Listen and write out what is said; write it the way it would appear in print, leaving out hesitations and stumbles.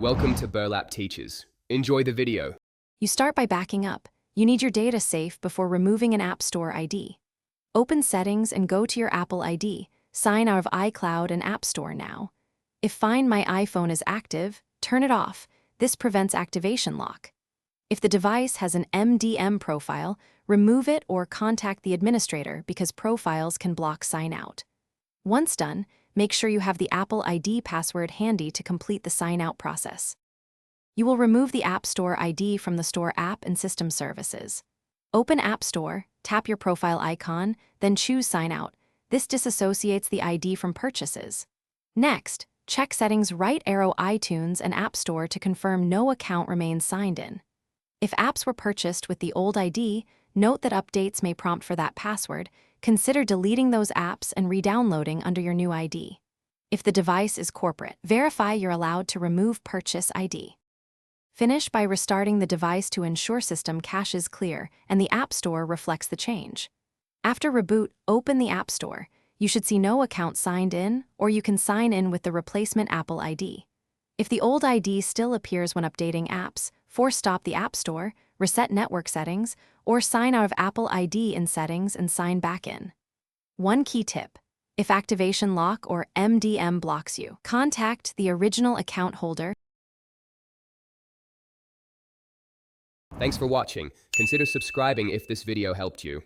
Welcome to Burlap Teachers. Enjoy the video. You start by backing up. You need your data safe before removing an App Store ID. Open Settings and go to your Apple ID. Sign out of iCloud and App Store now. If Find My iPhone is active, turn it off. This prevents activation lock. If the device has an MDM profile, remove it or contact the administrator because profiles can block sign out. Once done, make sure you have the Apple ID password handy to complete the sign-out process. You will remove the App Store ID from the Store App and System Services. Open App Store, tap your profile icon, then choose Sign Out. This disassociates the ID from purchases. Next, check Settings right arrow iTunes and App Store to confirm no account remains signed in. If apps were purchased with the old ID, note that updates may prompt for that password. Consider deleting those apps and re-downloading under your new ID. If the device is corporate, verify you're allowed to remove purchase ID. Finish by restarting the device to ensure system cache is clear and the App Store reflects the change. After reboot, open the App Store. You should see no account signed in, or you can sign in with the replacement Apple ID. If the old ID still appears when updating apps, force stop the App Store, reset network settings, or sign out of Apple ID in settings and sign back in. One key tip: if activation lock or MDM blocks you, contact the original account holder. Thanks for watching. Consider subscribing if this video helped you.